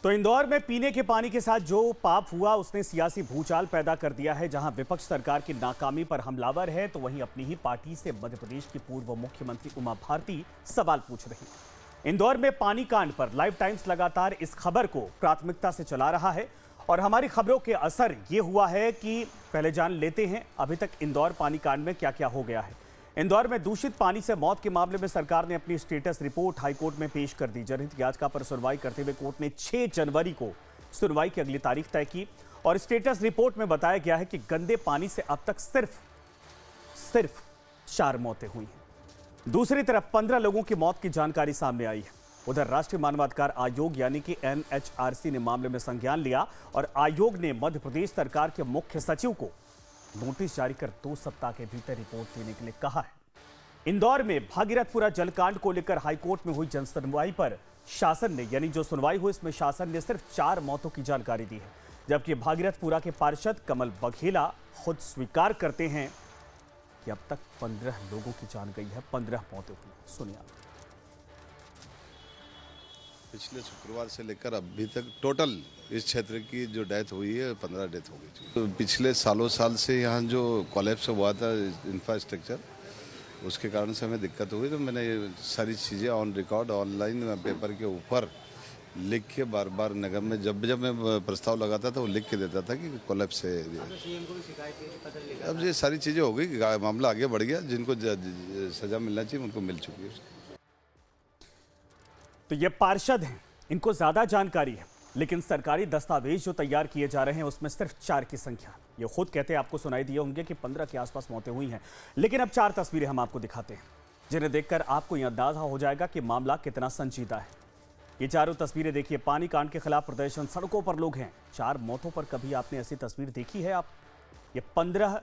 तो इंदौर में पीने के पानी के साथ जो पाप हुआ उसने सियासी भूचाल पैदा कर दिया है। जहां विपक्ष सरकार की नाकामी पर हमलावर है तो वहीं अपनी ही पार्टी से मध्य प्रदेश की पूर्व मुख्यमंत्री उमा भारती सवाल पूछ रही है। इंदौर में पानी कांड पर लाइव टाइम्स लगातार इस खबर को प्राथमिकता से चला रहा है और हमारी खबरों के असर ये हुआ है कि पहले जान लेते हैं अभी तक इंदौर पानी कांड में क्या क्या हो गया है। इंदौर में दूषित पानी से मौत के मामले में सरकार ने अपनी स्टेटस रिपोर्ट हाईकोर्ट में पेश कर दी। जनहित याचिका पर सुनवाई करते हुए कोर्ट ने 6 जनवरी को सुनवाई की अगली तारीख तय की और स्टेटस रिपोर्ट में बताया गया है कि गंदे पानी से अब तक सिर्फ 4 मौतें हुई हैं। दूसरी तरफ 15 लोगों की मौत की जानकारी सामने आई है। उधर राष्ट्रीय मानवाधिकार आयोग यानी कि NHRC ने मामले में संज्ञान लिया और आयोग ने मध्य प्रदेश सरकार के मुख्य सचिव को नोटिस जारी कर 2 सप्ताह के भीतर रिपोर्ट देने के लिए कहा है। इंदौर में भागीरथपुरा जलकांड को लेकर हाईकोर्ट में हुई जनसुनवाई पर शासन ने यानी जो सुनवाई हुई इसमें शासन ने सिर्फ 4 मौतों की जानकारी दी है, जबकि भागीरथपुरा के पार्षद कमल बघेला खुद स्वीकार करते हैं कि अब तक 15 लोगों की जान गई है, 15 मौतें हुई। सुनिए आप। पिछले शुक्रवार से लेकर अभी तक टोटल इस क्षेत्र की जो डेथ हुई है 15 डेथ हो गई थी। तो पिछले साल से यहाँ जो कोलैप्स हुआ था इंफ्रास्ट्रक्चर, उसके कारण से हमें दिक्कत हुई। तो मैंने ये सारी चीज़ें ऑन रिकॉर्ड ऑनलाइन पेपर के ऊपर लिख के बार बार नगर में जब मैं प्रस्ताव लगाता था वो लिख के देता था कि कोलैप्स है। अब ये सारी चीज़ें हो गई, मामला आगे बढ़ गया, जिनको सजा मिलना चाहिए उनको मिल चुकी है। तो ये पार्षद हैं, इनको ज्यादा जानकारी है, लेकिन सरकारी दस्तावेज जो तैयार किए जा रहे हैं उसमें सिर्फ 4 की संख्या। ये खुद कहते हैं, आपको सुनाई दिए होंगे कि 15 के आसपास मौतें हुई हैं, लेकिन अब 4 तस्वीरें हम आपको दिखाते हैं जिन्हें देखकर आपको यह अंदाजा हो जाएगा कि मामला कितना संजीदा है। ये चारों तस्वीरें देखिए। पानी कांड के खिलाफ प्रदर्शन, सड़कों पर लोग हैं। 4 मौतों पर कभी आपने ऐसी तस्वीर देखी है? आप ये 15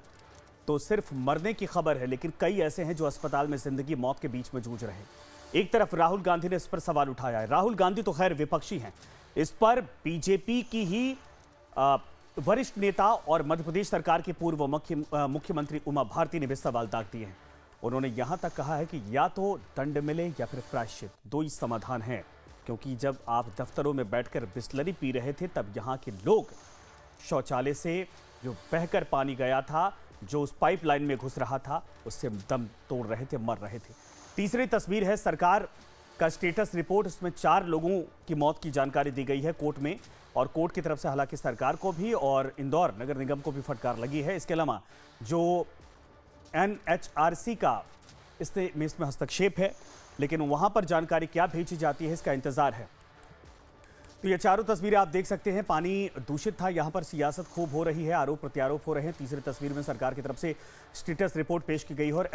तो सिर्फ मरने की खबर है, लेकिन कई ऐसे हैं जो अस्पताल में जिंदगी मौत के बीच में जूझ रहे हैं। एक तरफ राहुल गांधी ने इस पर सवाल उठाया है। राहुल गांधी तो खैर विपक्षी हैं, इस पर बीजेपी की ही वरिष्ठ नेता और मध्य प्रदेश सरकार की पूर्व मुख्यमंत्री उमा भारती ने भी सवाल दाग दिए हैं। उन्होंने यहां तक कहा है कि या तो दंड मिले या फिर प्रायश्चित, 2 ही समाधान है, क्योंकि जब आप दफ्तरों में बैठकर बिस्लरी पी रहे थे तब यहां के लोग शौचालय से जो बहकर पानी गया था, जो उस पाइपलाइन में घुस रहा था, उससे दम तोड़ रहे थे, मर रहे थे। तीसरी तस्वीर है सरकार का स्टेटस रिपोर्ट, इसमें 4 लोगों की मौत की जानकारी दी गई है कोर्ट में, और कोर्ट की तरफ से हालांकि सरकार को भी और इंदौर नगर निगम को भी फटकार लगी है। इसके अलावा जो NHRC का इसमें हस्तक्षेप है, लेकिन वहां पर जानकारी क्या भेजी जाती है इसका इंतजार है। तो ये चारों तस्वीरें आप देख सकते हैं। पानी दूषित था, यहाँ पर सियासत खूब हो रही है, आरोप प्रत्यारोप हो रहे हैं। तीसरी तस्वीर में सरकार की तरफ से स्टेटस रिपोर्ट पेश की गई है और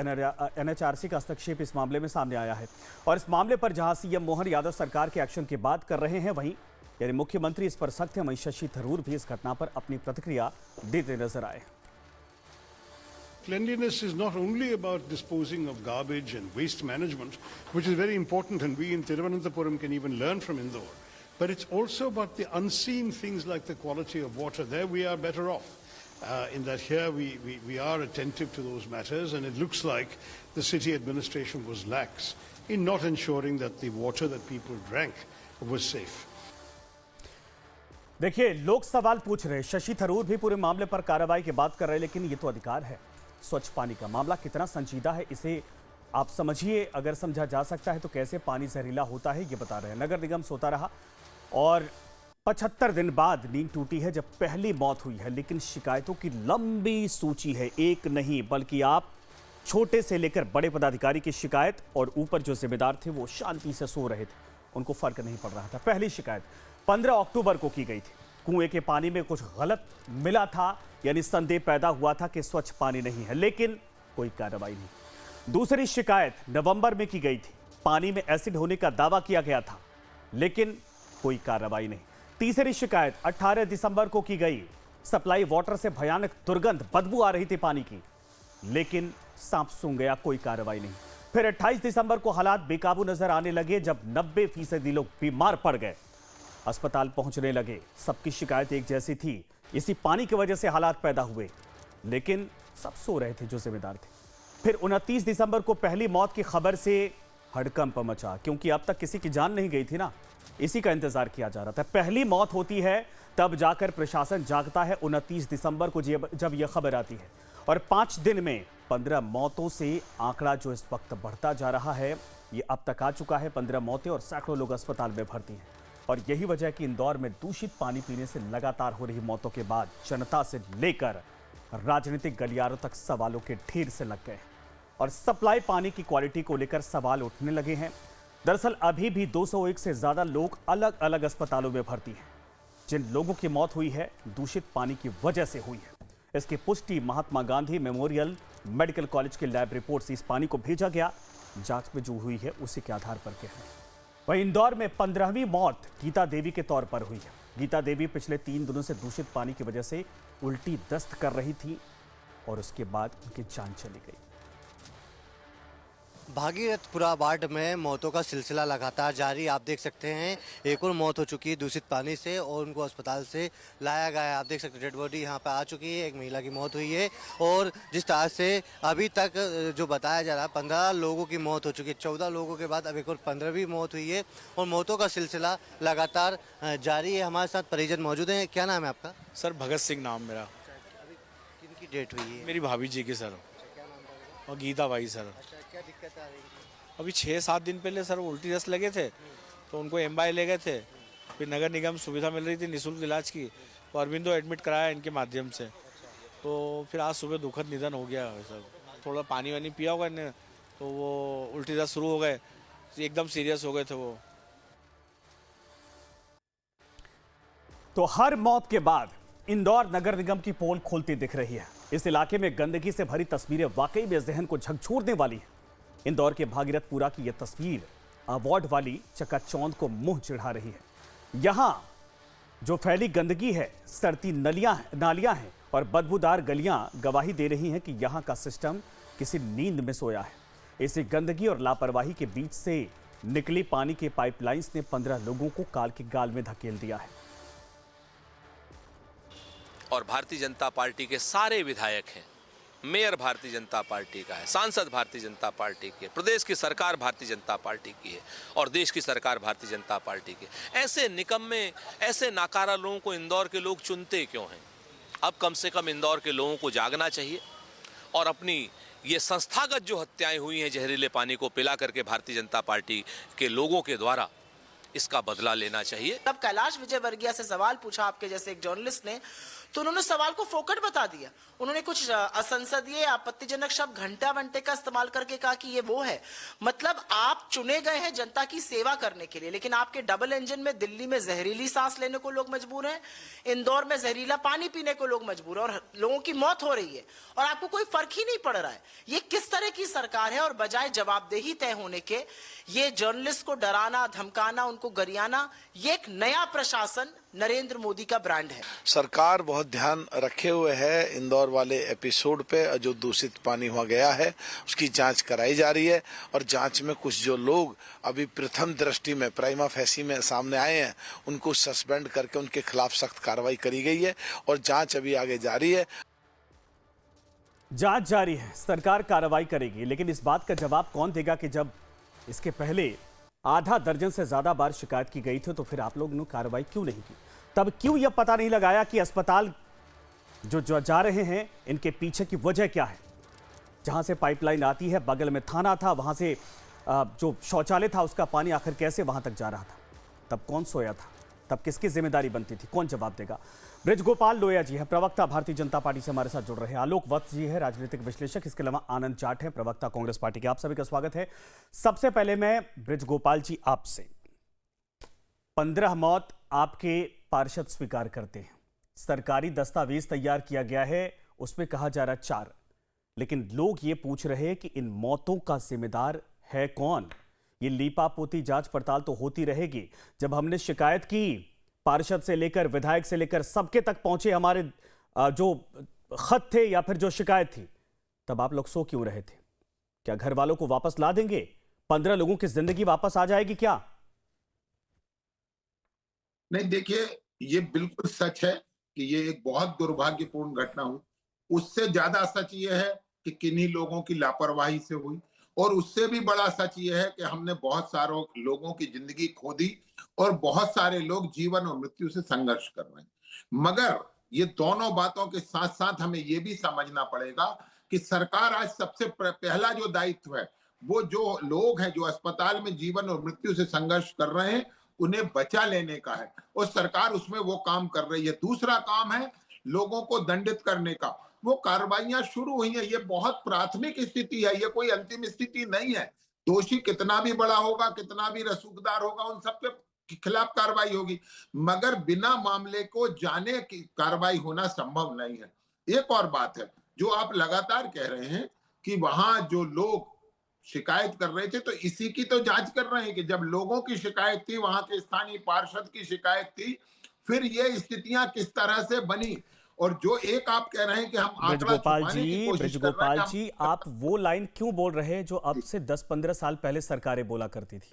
NHRC का हस्तक्षेप इस मामले में सामने आया है। और इस मामले पर जहां CM मोहन यादव सरकार के एक्शन की बात कर रहे हैं, वहीं यानी मुख्यमंत्री इस पर सख्त है, वहीं शशि थरूर भी इस घटना पर अपनी प्रतिक्रिया देते नजर आए। Cleanliness is not only about disposing of garbage and waste management, which is very important, and we in Thiruvananthapuram can even learn from Indore. But it's also about the unseen things like the quality of water. There we are better off. In that here we are attentive to those matters, and it looks like the city administration was lax in not ensuring that the water that people drank was safe. देखिए, लोग सवाल पूछ रहे हैं, शशि थरूर भी पूरे मामले पर कार्रवाई की बात कर रहे हैं, लेकिन ये तो अधिकार है। स्वच्छ पानी का मामला कितना संजीदा है इसे आप समझिए। अगर समझा जा सकता है तो कैसे पानी जहरीला होता है ये बता रहे हैं। नगर निगम सोता रहा और 75 दिन बाद नींद टूटी है जब पहली मौत हुई है, लेकिन शिकायतों की लंबी सूची है। एक नहीं बल्कि आप छोटे से लेकर बड़े पदाधिकारी की शिकायत, और ऊपर जो जिम्मेदार थे वो शांति से सो रहे थे, उनको फर्क नहीं पड़ रहा था। पहली शिकायत 15 अक्टूबर को की गई थी। कुएं के पानी में कुछ गलत मिला था, यानी संदेह पैदा हुआ था कि स्वच्छ पानी नहीं है, लेकिन कोई कार्रवाई नहीं। दूसरी शिकायत नवंबर में की गई थी, पानी में एसिड होने का दावा किया गया था, लेकिन कोई कार्रवाई नहीं। तीसरी शिकायत 18 दिसंबर को की गई, सप्लाई वाटर से भयानक दुर्गंध, बदबू आ रही थी पानी की, लेकिन सांप सूंघ गया, कोई कार्रवाई नहीं। फिर 28 दिसंबर को हालात बेकाबू नजर आने लगे जब 90% लोग बीमार पड़ गए, अस्पताल पहुंचने लगे। सबकी शिकायत एक जैसी थी, इसी पानी की वजह से हालात पैदा हुए, लेकिन सब सो रहे थे जो जिम्मेदार थे। फिर 29 दिसंबर को पहली मौत की खबर से हड़कंप मचा, क्योंकि अब तक किसी की जान नहीं गई थी ना, इसी का इंतजार किया जा रहा था। पहली मौत होती है तब जाकर प्रशासन जागता है। 29 दिसंबर को जब यह खबर आती है और 5 दिन में 15 मौतों से आंकड़ा जो इस वक्त बढ़ता जा रहा है, ये अब तक आ चुका है 15 मौतें और सैकड़ों लोग अस्पताल में भर्ती हैं। और यही वजह है कि इंदौर में दूषित पानी पीने से लगातार हो रही मौतों के बाद जनता से लेकर राजनीतिक गलियारों तक सवालों के ढेर से लग गए और सप्लाई पानी की क्वालिटी को लेकर सवाल उठने लगे हैं। दरअसल अभी भी 201 से ज्यादा लोग अलग अलग अस्पतालों में भर्ती हैं। जिन लोगों की मौत हुई है दूषित पानी की वजह से हुई है। इसकी पुष्टि Mahatma Gandhi memorial medical college के लैब रिपोर्ट से इस पानी को भेजा गया। जांच में जो हुई है उसी के आधार पर के है। वहीं इंदौर में 15वीं मौत गीता देवी के तौर पर हुई है। गीता देवी पिछले 3 दिनों से दूषित पानी की वजह से उल्टी दस्त कर रही थी और उसके बाद उनकी जान चली गई। भागीरथपुरा वार्ड में मौतों का सिलसिला लगातार जारी। आप देख सकते हैं एक और मौत हो चुकी है दूषित पानी से और उनको अस्पताल से लाया गया है। आप देख सकते हैं डेड बॉडी यहाँ पे आ चुकी है। एक महिला की मौत हुई है और जिस तरह से अभी तक जो बताया जा रहा है 15 लोगों की मौत हो चुकी है। 14 लोगों के बाद अब एक और 15वीं मौत हुई है और मौतों का सिलसिला लगातार जारी है। हमारे साथ परिजन मौजूद हैं। क्या नाम है आपका? सर भगत सिंह नाम मेरा। अभी किनकी डेट हुई है? मेरी भाभी जी की सर और गीता भाई सर। क्या दिक्कत आ रही है? अभी 6-7 दिन पहले सर उल्टी दस्त लगे थे तो उनको एमआई ले गए थे। फिर नगर निगम सुविधा मिल रही थी निःशुल्क इलाज की तो अरविंदो एडमिट कराया इनके माध्यम से। तो फिर आज सुबह दुखद निधन हो गया सर। थोड़ा पानी वानी पिया होगा इन्हें तो वो उल्टी दस्त शुरू हो गए, एकदम सीरियस हो गए थे वो। तो हर मौत के बाद इंदौर नगर निगम की पोल खुलती दिख रही है। इस इलाके में गंदगी से भरी तस्वीरें वाकई में जहन को झकझोरने वाली हैं। इंदौर के भागीरथपुरा की यह तस्वीर अवार्ड वाली चकाचौंध को मुंह चिढ़ा रही है। यहां जो फैली गंदगी है, सड़ती नालियां हैं और बदबूदार गलियां गवाही दे रही हैं कि यहां का सिस्टम किसी नींद में सोया है। इसी गंदगी और लापरवाही के बीच से निकली पानी के पाइपलाइंस ने 15 लोगों को काल के गाल में धकेल दिया है। और भारतीय जनता पार्टी के सारे विधायक हैं, मेयर भारतीय जनता पार्टी का है, सांसद भारतीय जनता पार्टी की है, प्रदेश की सरकार भारतीय जनता पार्टी की है और देश की सरकार भारतीय जनता पार्टी की। ऐसे निकम्मे, ऐसे नाकारा लोगों को इंदौर के लोग चुनते क्यों हैं? अब कम से कम इंदौर के लोगों को जागना चाहिए और अपनी ये संस्थागत जो हत्याएं हुई हैं जहरीले पानी को पिला करके भारतीय जनता पार्टी के लोगों के द्वारा, इसका बदला लेना चाहिए। तब कैलाश विजयवर्गीय से सवाल पूछा आपके जैसे एक जर्नलिस्ट ने, तो उन्होंने सवाल को फोकट बता दिया। उन्होंने कुछ असंसदीय आपत्तिजनक शब्द घंटा वंटे का इस्तेमाल करके कहा कि ये वो है। मतलब आप चुने गए हैं जनता की सेवा करने के लिए, लेकिन आपके डबल इंजन में दिल्ली में जहरीली सांस लेने को लोग मजबूर हैं, इंदौर में जहरीला पानी पीने को लोग मजबूर हैं और लोगों की मौत हो रही है और आपको कोई फर्क ही नहीं पड़ रहा है। ये किस तरह की सरकार है? और बजाय जवाबदेही तय होने के ये जर्नलिस्ट को डराना, धमकाना, उनको गरियाना, ये एक नया प्रशासन नरेंद्र मोदी का ब्रांड है। सरकार बहुत ध्यान रखे हुए है इंदौर वाले एपिसोड पे। जो दूषित पानी हुआ गया है उसकी जांच कराई जा रही है और जांच में कुछ जो लोग अभी प्रथम दृष्टि में प्राइमा फेसी में सामने आए हैं उनको सस्पेंड करके उनके खिलाफ सख्त कार्रवाई करी गई है और जांच अभी आगे जारी है। जांच जारी है, सरकार कार्रवाई करेगी, लेकिन इस बात का जवाब कौन देगा कि जब इसके पहले आधा दर्जन से ज्यादा बार शिकायत की गई थी तो फिर आप लोगों ने कार्रवाई क्यों नहीं की? तब क्यों यह पता नहीं लगाया कि अस्पताल जो जा रहे हैं इनके पीछे की वजह क्या है? जहां से पाइपलाइन आती है, बगल में थाना था, वहां से जो शौचालय था उसका पानी आखिर कैसे वहां तक जा रहा था? तब कौन सोया था? तब किसकी जिम्मेदारी बनती थी? कौन जवाब देगा? ब्रिजगोपाल लोया जी है, प्रवक्ता भारतीय जनता पार्टी से हमारे साथ जुड़ रहे हैं। आलोक वत्स जी है, राजनीतिक विश्लेषक। इसके अलावा आनंद जाट है, प्रवक्ता कांग्रेस पार्टी के। आप सभी का स्वागत है। सबसे पहले मैं ब्रिजगोपाल जी आपसे, 15 मौत आपके पार्षद स्वीकार करते हैं, सरकारी दस्तावेज तैयार किया गया है, उसमें कहा जा रहा 4, लेकिन लोग ये पूछ रहे हैं कि इन मौतों का जिम्मेदार है कौन? ये लीपापोती जांच पड़ताल तो होती रहेगी। जब हमने शिकायत की, पार्षद से लेकर विधायक से लेकर सबके तक पहुंचे हमारे जो खत थे या फिर जो शिकायत थी, तब आप लोग सो क्यों रहे थे? क्या घर वालों को वापस ला देंगे? 15 लोगों की जिंदगी वापस आ जाएगी क्या? नहीं, देखिए, ये बिल्कुल सच है कि ये एक बहुत दुर्भाग्यपूर्ण घटना हुई। उससे ज्यादा सच ये है कि किन्हीं लोगों की लापरवाही से हुई और उससे भी बड़ा सच ये है कि हमने बहुत सारों लोगों की जिंदगी खो दी और बहुत सारे लोग जीवन और मृत्यु से संघर्ष कर रहे हैं। मगर ये दोनों बातों के साथ साथ हमें ये भी समझना पड़ेगा कि सरकार आज सबसे पहला जो दायित्व है वो जो लोग हैं जो अस्पताल में जीवन और मृत्यु से संघर्ष कर रहे हैं उन्हें बचा लेने का है और सरकार उसमें वो काम कर रही है। दूसरा काम है लोगों को दंडित करने का। वो कार्रवाइयां शुरू हुई हैं, ये बहुत प्राथमिक स्थिति है, ये कोई अंतिम स्थिति नहीं है। दोषी कितना भी बड़ा होगा, कितना भी रसूखदार होगा, उन सबके खिलाफ कार्रवाई होगी, मगर बिना मामले को जाने की कार्रवाई होना संभव नहीं है। एक और बात है जो आप लगातार कह रहे हैं कि वहां जो लोग शिकायत कर रहे थे, तो इसी की तो जांच कर रहे हैं कि जब लोगों की शिकायत थी, वहां के स्थानीय पार्षद की शिकायत थी, फिर ये स्थितियां किस तरह से बनी। और जो एक आप कह रहे हैं कि हम आंकड़ा छुपाने की कोशिश कर रहे हैं, ब्रजगोपाल जी, आप वो लाइन क्यों बोल रहे हैं जो अब से 10-15 साल पहले सरकारें बोला करती थी?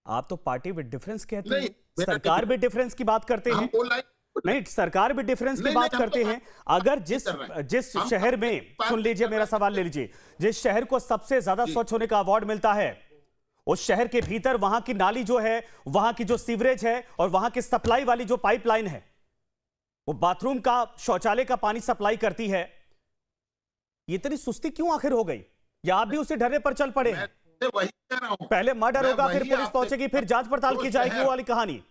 आप तो पार्टी विद डिफरेंस कहते हैं, सरकार भी डिफरेंस की बात करते हैं। नहीं, सरकार भी डिफरेंस की बात करते हैं। अगर जिस शहर में, सुन लीजिए मेरा सवाल ले लीजिए, जिस शहर को सबसे ज्यादा स्वच्छ होने का अवार्ड मिलता है, उस शहर के भीतर वहां की नाली जो है, वहां की जो सीवरेज है और वहां की सप्लाई वाली जो पाइपलाइन है, वो बाथरूम का, शौचालय का पानी सप्लाई करती है, ये इतनी सुस्ती क्यों आखिर हो गई? या आप भी उसी ढर्रे पर चल पड़े हैं? वही कह रहा हूं, पहले मर्डर होगा, फिर पुलिस पहुंचेगी, फिर जांच पड़ताल की जाएगी, वो वाली कहानी।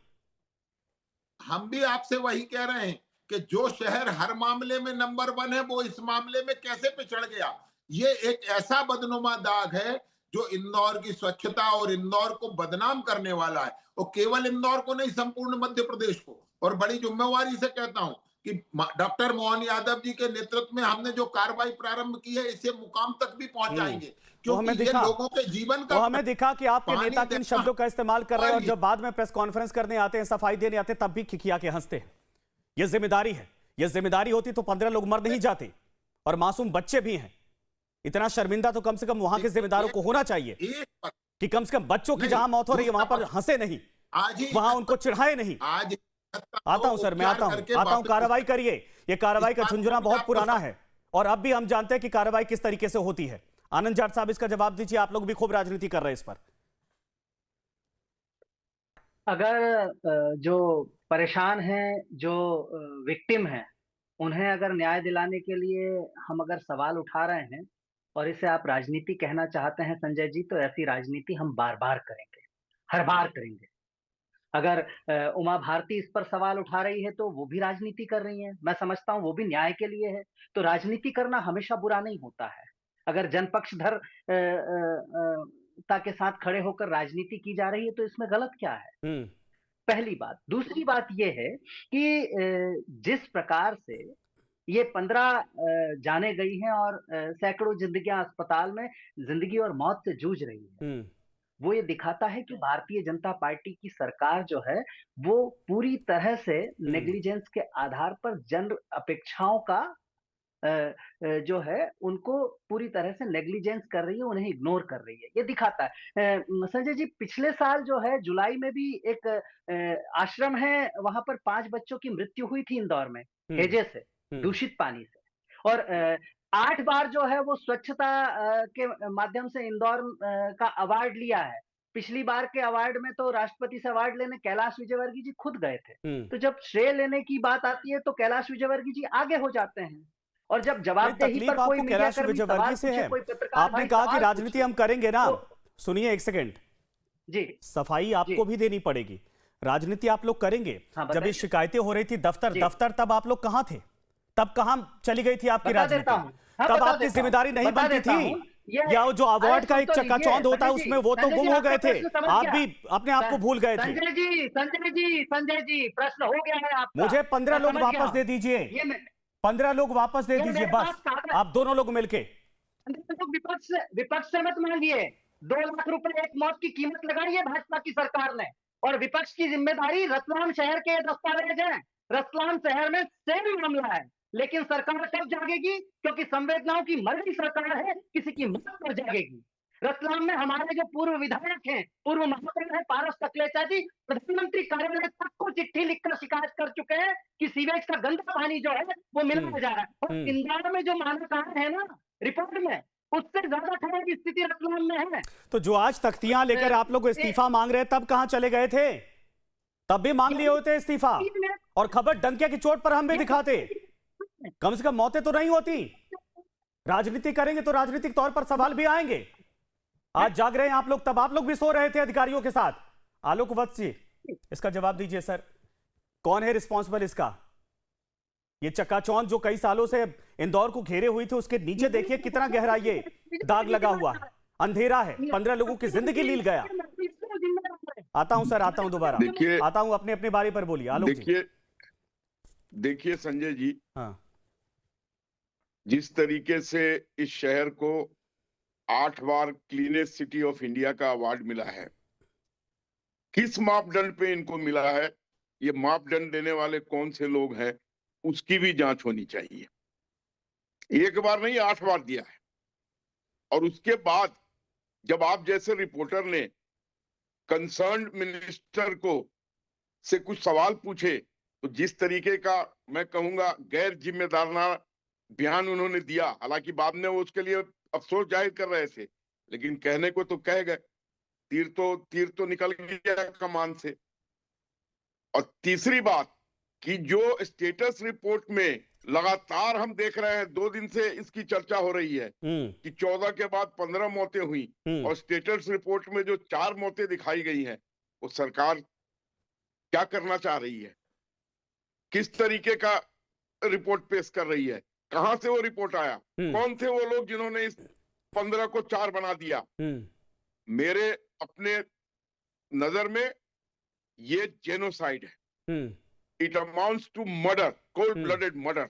हम भी आपसे वही कह रहे हैं कि जो शहर हर मामले में नंबर 1 है, वो इस मामले में कैसे पिछड़ गया? ये एक ऐसा बदनुमा दाग है जो इंदौर की स्वच्छता और इंदौर को बदनाम करने वाला है, और केवल इंदौर को नहीं, संपूर्ण मध्य प्रदेश को। और बड़ी जिम्मेवारी से कहता हूं कि डॉक्टर मोहन यादव जी के नेतृत्व में हमने जो कार्रवाई प्रारंभ की है, इसे मुकाम तक भी पहुंचाएंगे, क्योंकि ये लोगों के जीवन का। हमें दिखा कि आपके नेता किन शब्दों का इस्तेमाल कर रहे हैं, और जब बाद में प्रेस कॉन्फ्रेंस करने आते हैं, सफाई देने आते हैं, तब भी खिखिया के हंसते हैं। ये जिम्मेदारी है, ये जिम्मेदारी होती तो 15 लोग मर नहीं जाते, और मासूम बच्चे भी हैं। इतना शर्मिंदा तो कम से कम वहां के जिम्मेदारों को होना चाहिए कि कम से कम बच्चों की जहां मौत हो रही है वहां पर हंसे नहीं, वहां उनको चिढ़ाए नहीं। आज आता हूं सर, मैं आता हूं, कार्रवाई करिए। ये कार्रवाई का झुंझुना बहुत पुराना है, और अब भी हम जानते हैं कि कार्रवाई किस तरीके से होती है। आनंद जाट साहब, इसका जवाब दीजिए, आप लोग भी खूब राजनीति कर रहे हैं इस पर। अगर जो परेशान हैं, जो विक्टिम हैं, उन्हें अगर न्याय दिलाने के लिए हम अगर सवाल उठा रहे हैं और इसे आप राजनीति कहना चाहते हैं संजय जी, तो ऐसी राजनीति हम बार बार करेंगे, हर बार करेंगे। अगर उमा भारती इस पर सवाल उठा रही है तो वो भी राजनीति कर रही है, मैं समझता हूँ वो भी न्याय के लिए है। तो राजनीति करना हमेशा बुरा नहीं होता है। अगर जनपक्षधर के साथ खड़े होकर राजनीति की जा रही है तो इसमें गलत क्या है? पहली बात। दूसरी बात यह है कि जिस प्रकार से ये 15 जाने गई हैं और सैकड़ों जिंदगियां अस्पताल में जिंदगी और मौत से जूझ रही है, वो ये दिखाता है कि भारतीय जनता पार्टी की सरकार जो है वो पूरी तरह से नेग्लिजेंस के आधार पर जन अपेक्षाओं का जो है उनको पूरी तरह से नेग्लिजेंस कर रही है, उन्हें इग्नोर कर रही है, ये दिखाता है। संजय जी, पिछले साल जो है जुलाई में भी एक आश्रम है, वहां पर 5 बच्चों की मृत्यु हुई थी इंदौर में, हैजे से, दूषित पानी से, और 8 बार जो है वो स्वच्छता के माध्यम से इंदौर का अवार्ड लिया है। पिछली बार के अवार्ड में तो राष्ट्रपति से अवार्ड लेने कैलाश विजयवर्गीय जी खुद गए थे। तो जब श्रेय लेने की बात आती है तो कैलाश विजयवर्गीय जी आगे हो जाते हैं, और जब जवाबदेही पर कोई कैलाश विजयवर्गीय से है। आपने कहा कि राजनीति हम करेंगे ना, सुनिए एक सेकंड जी, सफाई आपको भी देनी पड़ेगी, राजनीति आप लोग करेंगे। जब ये शिकायतें हो रही थी दफ्तर, तब आप लोग कहां थे? तब कहां चली गई थी आपकी राजनीति? तब आपकी जिम्मेदारी नहीं बनती थी? या जो अवार्ड का एक चकाचौंध होता है उसमें वो तो गुम हो गए थे, आप भी अपने आप को भूल गए थे। संजय जी, प्रश्न हो गया है आपका। मुझे 15 लोग वापस दे दीजिए, 15 लोग वापस दे दीजिए बस, आप दोनों लोग मिलके। विपक्ष से मत मांगिए, 2 लाख रुपए एक मौत की कीमत लगाई है भाजपा की सरकार ने, और विपक्ष की जिम्मेदारी रतलाम शहर के दस्तावेज हैं। रतलाम शहर में सेम मामला है, लेकिन सरकार कब जागेगी? क्योंकि संवेदनाओं की मर्जी सरकार है, किसी की मौत पर जागेगी। रतलाम में हमारे जो पूर्व विधायक हैं, पूर्व महापौर है पारस तकलेचा जी, प्रधानमंत्री कार्यालय तक को चिट्ठी लिखकर शिकायत कर चुके हैं कि सीवेज का गंदा पानी जो है वो मिलाया जा रहा है। और इंदौर में जो मानकान है ना रिपोर्ट में, उससे ज्यादा खतरे की स्थिति रतलाम में है। तो जो आज तख्तियां लेकर आप लोग इस्तीफा मांग रहे हैं, तब कहां चले गए थे? तब भी मांग लिए होते इस्तीफा, और खबर डंके की चोट पर हम भी दिखाते। कम से कम मौतें तो नहीं होती। राजनीति करेंगे तो राजनीतिक तौर पर सवाल भी आएंगे। आज जाग रहे हैं आप लोग, तब आप लोग भी सो रहे थे अधिकारियों के साथ। आलोक वत्स जी, इसका जवाब दीजिए सर, कौन है रिस्पॉन्सिबल इसका? ये चक्काचौंध जो कई सालों से इंदौर को घेरे हुई थी, उसके नीचे देखिए कितना गहरा ये दाग लगा हुआ है, अंधेरा है, 15 लोगों की जिंदगी लील गया। आता हूं सर, आता हूं दोबारा, आता हूं, अपने अपने बारे पर बोलिए आलोक जी। देखिए संजय जी, हाँ, जिस तरीके से इस शहर को 8 बार क्लीनेस्ट सिटी ऑफ इंडिया का अवार्ड मिला है, किस मापदंड पे इनको मिला है, ये मापदंड देने वाले कौन से लोग हैं, उसकी भी जांच होनी चाहिए। एक बार नहीं, 8 बार दिया है। और उसके बाद जब आप जैसे रिपोर्टर ने कंसर्न्ड मिनिस्टर को से कुछ सवाल पूछे, तो जिस तरीके का मैं कहूंगा गैर जिम्मेदाराना बयान उन्होंने दिया, हालांकि बाद में वो उसके लिए अफसोस जाहिर कर रहे थे, लेकिन कहने को तो कह गए, तीर तो निकल गया कमान से। और तीसरी बात कि जो स्टेटस रिपोर्ट में लगातार हम देख रहे हैं, 2 दिन से इसकी चर्चा हो रही है कि 14 के बाद 15 मौतें हुई, और स्टेटस रिपोर्ट में जो 4 मौतें दिखाई गई हैं, वो सरकार क्या करना चाह रही है, किस तरीके का रिपोर्ट पेश कर रही है, कहां से वो रिपोर्ट आया, कौन थे वो लोग जिन्होंने इस 15 को 4 बना दिया। मेरे अपने नजर में ये जेनोसाइड है। It amounts to murder, cold blooded murder.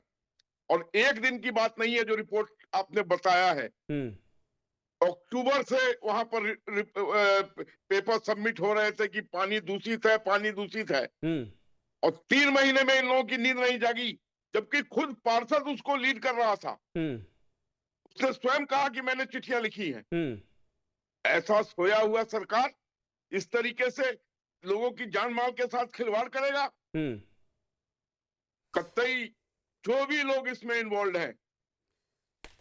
और एक दिन की बात नहीं है जो रिपोर्ट आपने बताया है। अक्टूबर से वहां पर पेपर सबमिट हो रहे थे कि पानी दूषित है, पानी दूषित है, और 3 महीने में इन लोगों की नींद नहीं जागी, जबकि खुद पार्षद उसको लीड कर रहा था। उसने स्वयं कहा कि मैंने चिट्ठियां लिखी हैं। ऐसा सोया हुआ सरकार इस तरीके से लोगों की जान माल के साथ खिलवाड़ करेगा? कतई जो भी लोग इसमें इन्वॉल्व हैं,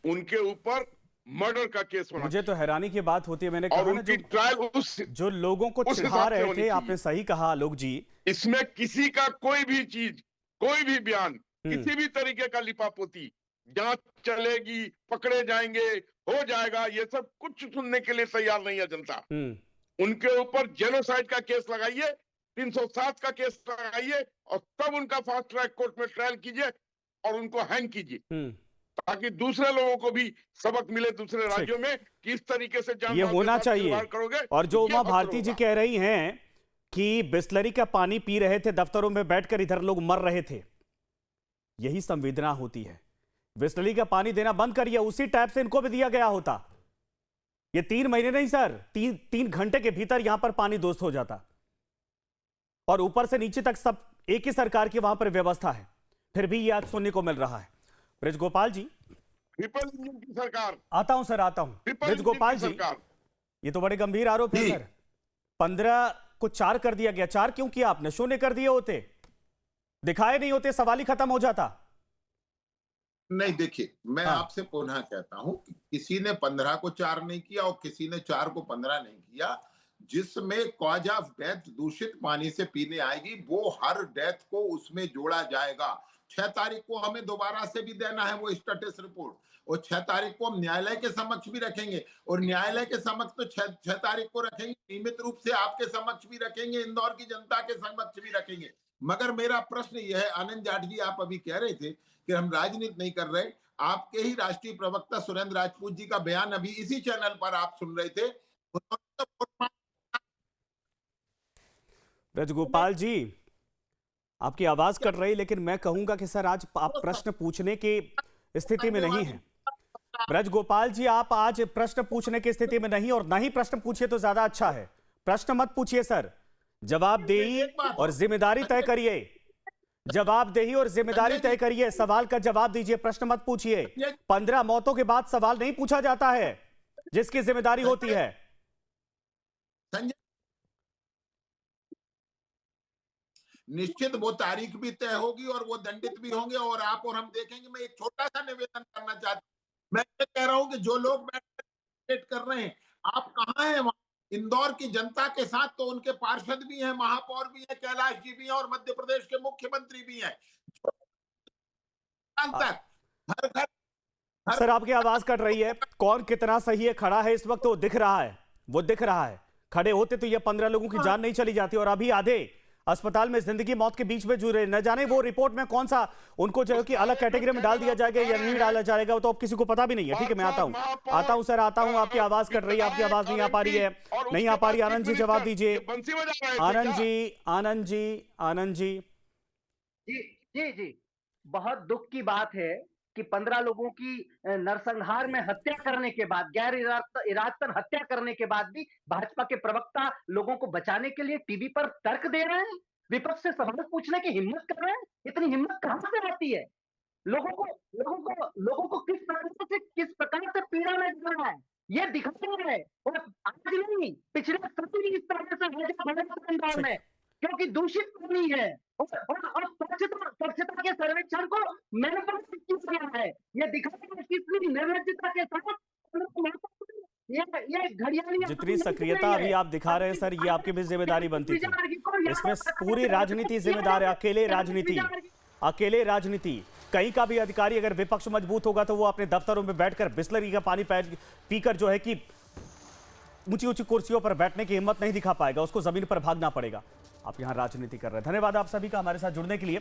उनके ऊपर मर्डर का केस होना। मुझे तो हैरानी की बात होती है, मैंने कहा ना, ट्रायल जो लोगों को चिढ़ा रहे थे, आपने सही कहा आलोक जी, इसमें किसी का कोई भी चीज, कोई भी बयान, किसी भी तरीके का लिपापोती, जांच चलेगी, पकड़े जाएंगे, हो जाएगा, ये सब कुछ सुनने के लिए तैयार नहीं है जनता। उनके ऊपर जेनोसाइड का केस लगाइए, 307 का केस लगाइए, और तब उनका फास्ट ट्रैक कोर्ट में ट्रायल कीजिए और उनको हैंग कीजिए, ताकि दूसरे लोगों को भी सबक मिले दूसरे राज्यों में कि इस तरीके से ये होना चाहिए। और जो उमा भारती जी कह रही हैं कि बिस्लरी का पानी पी रहे थे, दफ्तरों में बैठकर इधर लोग मर रहे थे, यही संवेदना होती है। बिस्लरी का पानी देना बंद करिए, उसी टाइप से इनको भी दिया गया होता। ये 3 महीने नहीं सर, 3 घंटे के भीतर यहां पर पानी दोस्त हो जाता, और ऊपर से नीचे तक सब एक ही सरकार की वहां पर व्यवस्था है, फिर भी ये आज सुनने को मिल रहा है। ब्रजगोपाल जी, ट्रिपल इंजन की सरकार। आता हूं सर, आता हूं। ब्रजगोपाल जी, ये तो बड़े गंभीर आरोप है सर। 15 को 4 कर दिया गया। 4 क्यों किया आपने? शून्य कर दिए होते, दिखाए नहीं होते, सवाल ही खत्म हो जाता। नहीं, देखिए, मैं आपसे पुनः कहता हूं कि किसी ने 15 को 4 नहीं किया और किसी ने 4 को 15 नहीं किया। जिसमें कॉज ऑफ डेथ दूषित पानी से पीने आएगी, वो हर डेथ को उसमें जोड़ा जाएगा। 6 तारीख को हमें दोबारा से भी देना है वो स्टेटस रिपोर्ट, और 6 तारीख को हम न्यायालय के समक्ष भी रखेंगे, और न्यायालय के समक्ष तो 6 तारीख को रखेंगे, नियमित रूप से आपके समक्ष भी रखेंगे, इंदौर की जनता के समक्ष भी रखेंगे। मगर मेरा प्रश्न यह है, आनंद जाट जी, आप अभी कह रहे थे कि हम राजनीति नहीं कर रहे। आपके ही राष्ट्रीय प्रवक्ता सुरेंद्र राजपूत जी का बयान अभी इसी चैनल पर आप सुन रहे थे। ब्रजगोपाल जी, आपकी आवाज कट रही, लेकिन मैं कहूंगा कि सर आज आप प्रश्न पूछने की स्थिति में नहीं है। ब्रजगोपाल जी, आप आज प्रश्न पूछने की स्थिति में नहीं, और ना ही प्रश्न पूछिए तो ज्यादा अच्छा है। प्रश्न मत पूछिए सर, जवाबदेही और जिम्मेदारी तय करिए। जवाबदेही और जिम्मेदारी तय करिए, सवाल का जवाब दीजिए, प्रश्न मत पूछिए। 15 मौतों के बाद सवाल नहीं पूछा जाता है, जिसकी जिम्मेदारी होती है। निश्चित वो तारीख भी तय होगी और वो दंडित भी होंगे, और आप और हम देखेंगे। मैं एक छोटा सा निवेदन करना चाहता हूं, मैं ये कह रहा हूं कि जो लोग बैठ कर रहे हैं, आप कहाँ हैं? वहां इंदौर की जनता के साथ तो उनके पार्षद भी हैं, महापौर भी हैं, कैलाश जी भी हैं और मध्य प्रदेश के मुख्यमंत्री भी हैं। तक घर घर सर आपकी आवाज कट रही है। कौन कितना सही है खड़ा है इस वक्त वो दिख रहा है, वो दिख रहा है। खड़े होते तो ये 15 लोगों की जान नहीं चली जाती और अभी आधे अस्पताल में जिंदगी मौत के बीच में जूझ रहे। न जाने वो रिपोर्ट में कौन सा उनको जो है कि अलग कैटेगरी में डाल दिया जाएगा या नहीं डाला जाएगा, वो तो अब किसी को पता भी नहीं है। ठीक है, मैं आता हूं सर, आता हूं। आपकी आवाज कट रही है, आपकी आवाज नहीं आ पा रही है, नहीं आ पा रही। आनंद जी जवाब दीजिए। आनंद जी जी बहुत दुख की बात है कि 15 लोगों की नरसंहार में हत्या करने के बाद, गैर इरादतन हत्या करने के बाद भी भाजपा के प्रवक्ता लोगों को बचाने के लिए टीवी पर तर्क दे रहे हैं, विपक्ष से सवाल पूछने की हिम्मत कर रहे हैं। इतनी हिम्मत कहां से आती है? लोगों को किस प्रकार से पीड़ा में जा रहा है ये दिखाता है। और आज नहीं, पिछले सदी भी इस तरह से इंदौर में, क्योंकि दूषित पानी है और स्वच्छता के सर्वेक्षण को मैंने किया है। ये दिखाता है कितनी निर्लज्जता के साथ ये घड़ियाली जितनी सक्रियता अभी आप दिखा रहे हैं सर, ये आपकी भी जिम्मेदारी बनती थी। इसमें पूरी राजनीति जिम्मेदार है, अकेले राजनीति। कहीं का भी अधिकारी अगर विपक्ष मजबूत होगा तो वो अपने दफ्तरों में बैठकर बिस्लरी का पानी पीकर जो है कि ऊंची ऊंची कुर्सियों पर बैठने की हिम्मत नहीं दिखा पाएगा, उसको जमीन पर भागना पड़ेगा। आप यहां राजनीति कर रहे हैं। धन्यवाद आप सभी का हमारे साथ जुड़ने के लिए।